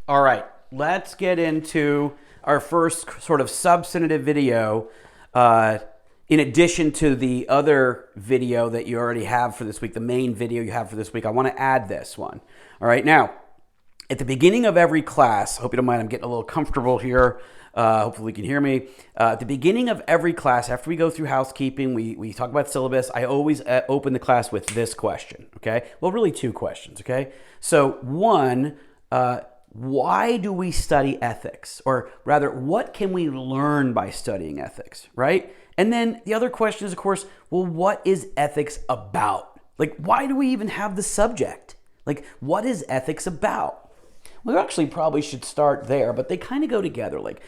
All right, let's get into our first sort of substantive video. In addition to the other video that you already have for this week, the main video you have for this week, I want to add this one. All right, now, at the beginning of every class, I hope you don't mind, I'm getting a little comfortable here. Hopefully you can hear me. At the beginning of every class, after we go through housekeeping, we talk about syllabus, I always open the class with this question, okay? Well, really two questions, okay? So one, why do we study ethics? Or rather, what can we learn by studying ethics, right? And then the other question is, of course, well, what is ethics about? Like, why do we even have the subject? Like, what is ethics about? We actually probably should start there, but they kind of go together. Like,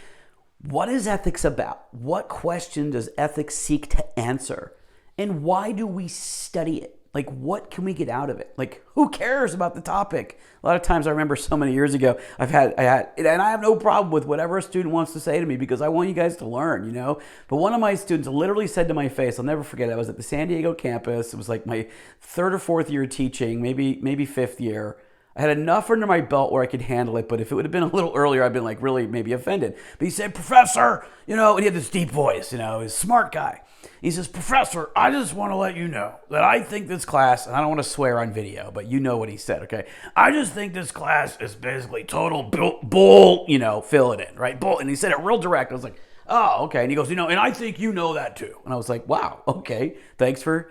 what is ethics about? What question does ethics seek to answer? And why do we study it? Like, what can we get out of it? Like, who cares about the topic? A lot of times I remember so many years ago, I have no problem with whatever a student wants to say to me because I want you guys to learn, you know? But one of my students literally said to my face, I'll never forget it, I was at the San Diego campus. It was like my third or fourth year teaching, maybe fifth year. I had enough under my belt where I could handle it, but if it would have been a little earlier, I'd been like really maybe offended. But he said, "Professor," you know, and he had this deep voice, you know, he's a smart guy. He says, "Professor, I just want to let you know that I think this class," and I don't want to swear on video, but you know what he said, okay? "I just think this class is basically total bull, you know, fill it in, right? Bull." And he said it real direct. I was like, "Oh, okay." And he goes, "You know, and I think you know that too." And I was like, "Wow, okay. Thanks for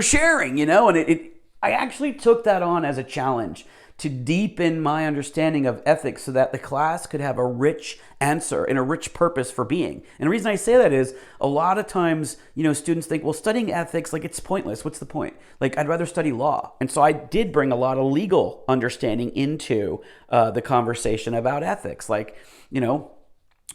sharing," you know? And I actually took that on as a challenge to deepen my understanding of ethics so that the class could have a rich answer and a rich purpose for being. And the reason I say that is a lot of times, you know, students think, well, studying ethics, like, it's pointless. What's the point? Like, I'd rather study law. And so I did bring a lot of legal understanding into the conversation about ethics. Like, you know,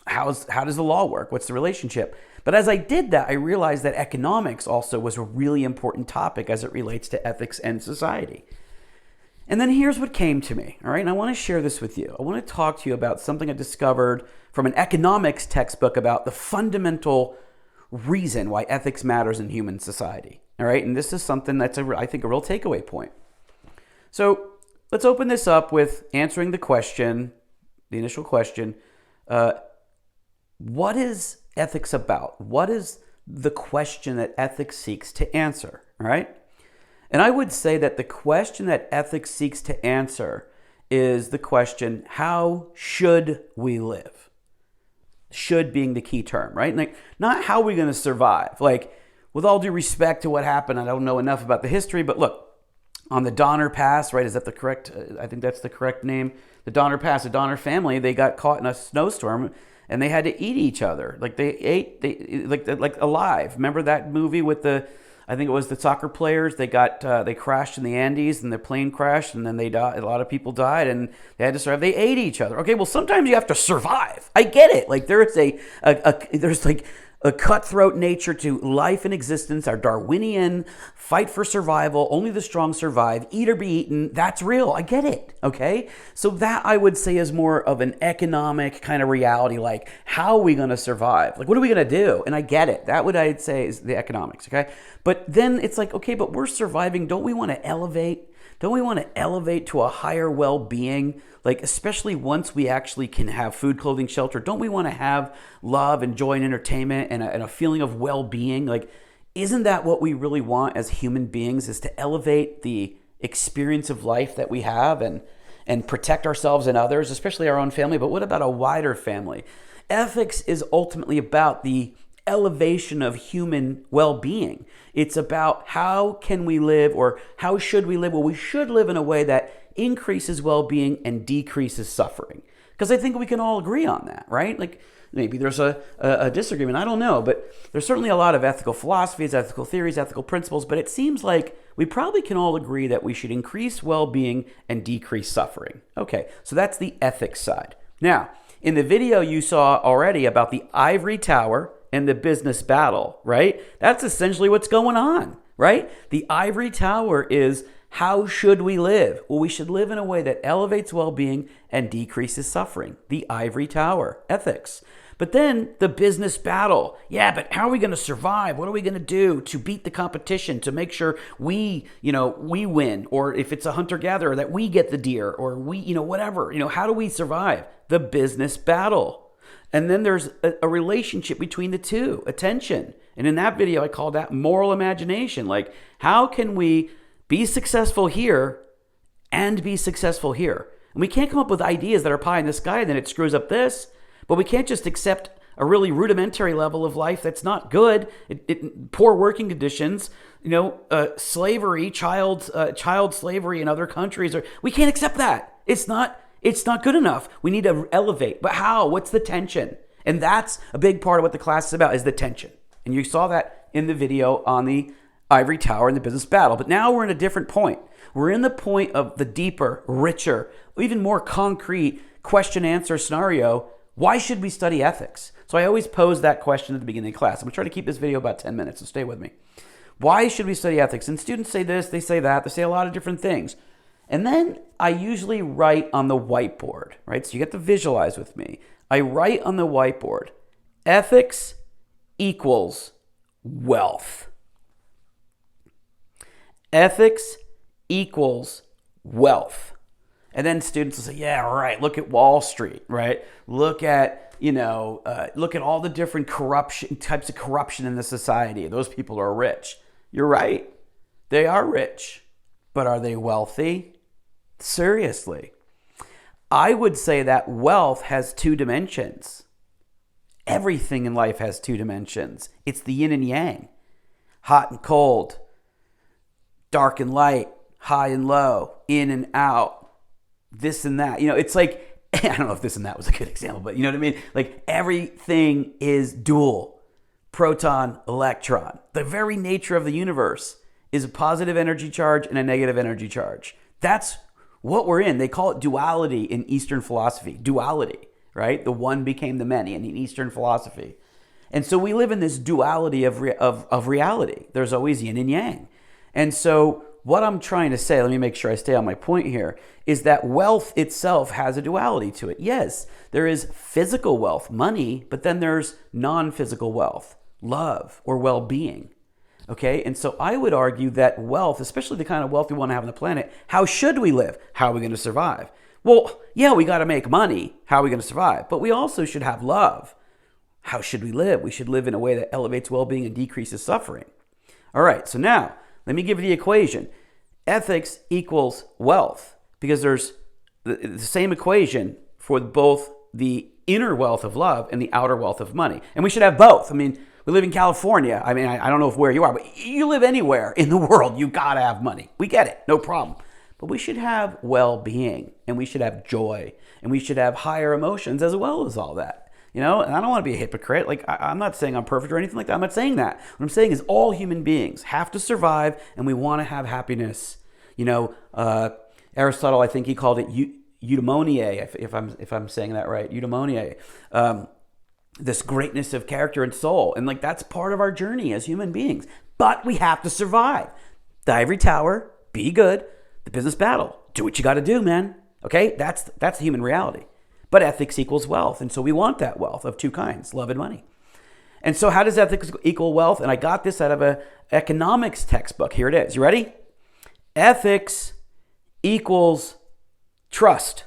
how does the law work? What's the relationship? But as I did that, I realized that economics also was a really important topic as it relates to ethics and society. And then here's what came to me, all right? And I want to share this with you. I want to talk to you about something I discovered from an economics textbook about the fundamental reason why ethics matters in human society, all right? And this is something that's, I think, a real takeaway point. So let's open this up with answering the question, the initial question, what is ethics about? What is the question that ethics seeks to answer, all right? And I would say that the question that ethics seeks to answer is the question, how should we live? Should being the key term, right? Like, not how are we going to survive. Like, with all due respect to what happened, I don't know enough about the history, but look, on the Donner Pass, right? Is that the correct, I think that's the correct name. The Donner Pass, the Donner family, they got caught in a snowstorm and they had to eat each other. Like, like alive. Remember that movie with I think it was the soccer players. They crashed in the Andes and their plane crashed and then they died. A lot of people died and they had to survive. They ate each other. Okay, well, sometimes you have to survive. I get it. Like, there's there's like a cutthroat nature to life and existence, our Darwinian fight for survival, only the strong survive, eat or be eaten. That's real. I get it. Okay. So that, I would say, is more of an economic kind of reality. Like, how are we going to survive? Like, what are we going to do? And I get it. That would, I'd say, is the economics. Okay. But then it's like, okay, but we're surviving. Don't we want to elevate? Don't we want to elevate to a higher well-being? Like, especially once we actually can have food, clothing, shelter, don't we want to have love and joy and entertainment and a feeling of well-being? Like, isn't that what we really want as human beings, is to elevate the experience of life that we have and protect ourselves and others, especially our own family? But what about a wider family? Ethics is ultimately about the elevation of human well-being. It's about how can we live, or how should we live? Well, we should live in a way that increases well-being and decreases suffering. Because I think we can all agree on that, right? Like, maybe there's a disagreement, I don't know, but there's certainly a lot of ethical philosophies, ethical theories, ethical principles, but it seems like we probably can all agree that we should increase well-being and decrease suffering. Okay, so that's the ethics side. Now, in the video you saw already about the ivory tower and the business battle, right? That's essentially what's going on, right? The ivory tower is, how should we live? Well, we should live in a way that elevates well-being and decreases suffering. The ivory tower, ethics. But then the business battle. Yeah, but how are we going to survive? What are we going to do to beat the competition, to make sure we win? Or if it's a hunter-gatherer, that we get the deer, or we, whatever. How do we survive? The business battle. And then there's a relationship between the two, attention. And in that video, I called that moral imagination. Like, how can we be successful here and be successful here? And we can't come up with ideas that are pie in the sky and then it screws up this. But we can't just accept a really rudimentary level of life that's not good. Poor working conditions, slavery, child slavery in other countries. We can't accept that. It's not good enough. We need to elevate. But how? What's the tension? And that's a big part of what the class is about, is the tension. And you saw that in the video on the ivory tower and the business battle. But now we're in a different point. We're in the point of the deeper, richer, even more concrete question-answer scenario. Why should we study ethics? So I always pose that question at the beginning of class. I'm going to try to keep this video about 10 minutes, so stay with me. Why should we study ethics? And students say this, they say that, they say a lot of different things. And then I usually write on the whiteboard, right? So you get to visualize with me. I write on the whiteboard, ethics equals wealth. Ethics equals wealth. And then students will say, yeah, right, look at Wall Street, right? Look at all the different types of corruption in the society. Those people are rich. You're right. They are rich. But are they wealthy? Seriously. I would say that wealth has two dimensions. Everything in life has two dimensions. It's the yin and yang. Hot and cold. Dark and light. High and low. In and out. This and that. It's like, I don't know if this and that was a good example, but you know what I mean? Like, everything is dual. Proton, electron. The very nature of the universe is a positive energy charge and a negative energy charge. That's what we're in. They call it duality in Eastern philosophy. Duality, right? The one became the many in Eastern philosophy. And so we live in this duality of reality. There's always yin and yang. And so what I'm trying to say, let me make sure I stay on my point here, is that wealth itself has a duality to it. Yes, there is physical wealth, money, but then there's non-physical wealth, love or well-being. Okay, and so I would argue that wealth, especially the kind of wealth we want to have on the planet, how should we live? How are we going to survive? Well, yeah, we got to make money. How are we going to survive? But we also should have love. How should we live? We should live in a way that elevates well-being and decreases suffering. All right, so now let me give you the equation. Ethics equals wealth, because there's the same equation for both the inner wealth of love and the outer wealth of money. And we should have both. I mean, we live in California. I mean, I don't know where you are, but you live anywhere in the world, you got to have money. We get it, no problem. But we should have well-being, and we should have joy, and we should have higher emotions as well as all that. And I don't want to be a hypocrite. Like, I'm not saying I'm perfect or anything like that. I'm not saying that. What I'm saying is all human beings have to survive, and we want to have happiness. Aristotle, I think he called it eudaimonia, if I'm saying that right, eudaimonia. This greatness of character and soul. And that's part of our journey as human beings. But we have to survive. The ivory tower, be good. The business battle, do what you got to do, man. Okay, that's the human reality. But ethics equals wealth. And so we want that wealth of two kinds, love and money. And so how does ethics equal wealth? And I got this out of an economics textbook. Here it is. You ready? Ethics equals trust.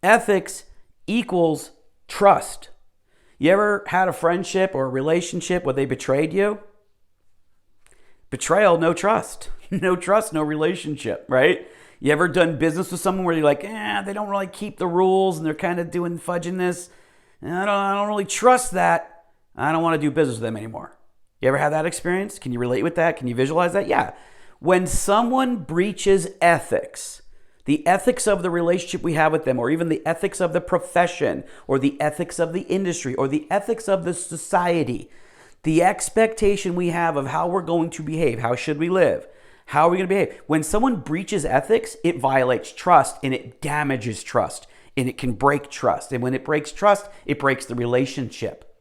Ethics equals trust. You ever had a friendship or a relationship where they betrayed you? Betrayal, no trust. No trust, no relationship, right? You ever done business with someone where you're like, they don't really keep the rules and they're kind of doing fudging this. I don't really trust that. I don't want to do business with them anymore. You ever have that experience? Can you relate with that? Can you visualize that? Yeah. When someone breaches ethics, the ethics of the relationship we have with them, or even the ethics of the profession, or the ethics of the industry, or the ethics of the society, the expectation we have of how we're going to behave, how should we live, how are we going to behave? When someone breaches ethics, it violates trust and it damages trust and it can break trust. And when it breaks trust, it breaks the relationship.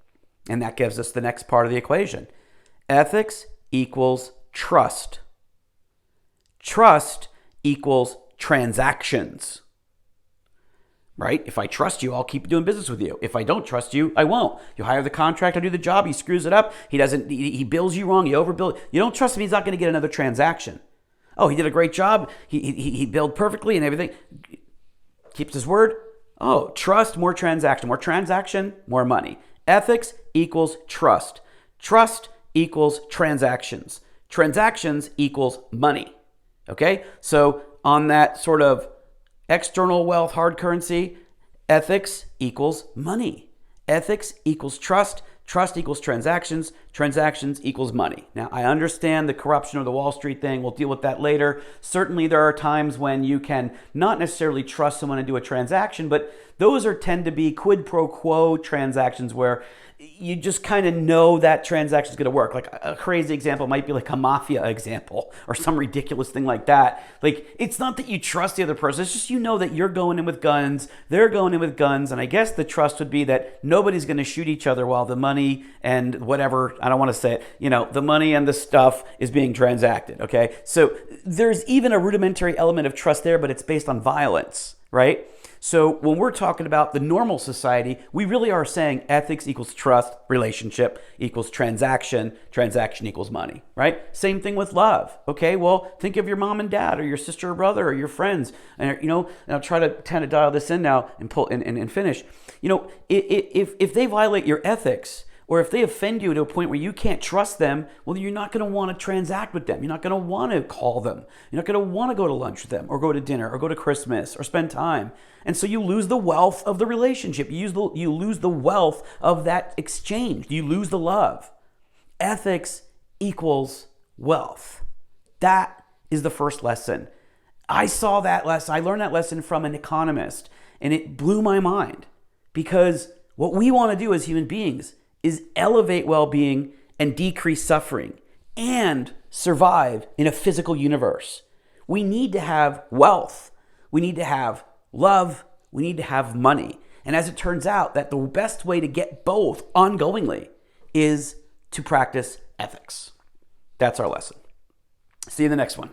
And that gives us the next part of the equation. Ethics equals trust. Trust equals transactions. right? If I trust you, I'll keep doing business with you. If I don't trust you, I won't. You hire the contractor, do the job, he screws it up, he bills you wrong, he overbills. You don't trust him, he's not going to get another transaction. Oh, he did a great job, he billed perfectly and everything. Keeps his word. Oh, trust, more transaction, more money. Ethics equals trust. Trust equals transactions. Transactions equals money. Okay? So on that sort of external wealth, hard currency, ethics equals money. Ethics equals trust. Trust equals transactions. Transactions equals money. Now, I understand the corruption of the Wall Street thing. We'll deal with that later. Certainly, there are times when you can not necessarily trust someone and do a transaction, but those tend to be quid pro quo transactions where you just kind of know that transaction is going to work. Like a crazy example might be like a mafia example or some ridiculous thing like that. Like, it's not that you trust the other person. It's just you know that you're going in with guns, they're going in with guns. And I guess the trust would be that nobody's going to shoot each other while the money and whatever, I don't want to say it, the money and the stuff is being transacted, okay? So there's even a rudimentary element of trust there, but it's based on violence, right? So when we're talking about the normal society, we really are saying ethics equals trust, relationship equals transaction, transaction equals money, right? Same thing with love. Okay, well, think of your mom and dad or your sister or brother or your friends. And, and I'll try to kind of dial this in now and pull and finish. If they violate your ethics, or if they offend you to a point where you can't trust them, well, you're not going to want to transact with them. You're not going to want to call them. You're not going to want to go to lunch with them or go to dinner or go to Christmas or spend time. And so you lose the wealth of the relationship. You lose the wealth of that exchange. You lose the love. Ethics equals wealth. That is the first lesson. I saw that lesson. I learned that lesson from an economist, and it blew my mind, because what we want to do as human beings is elevate well-being and decrease suffering and survive in a physical universe. We need to have wealth. We need to have love. We need to have money. And as it turns out, that the best way to get both ongoingly is to practice ethics. That's our lesson. See you in the next one.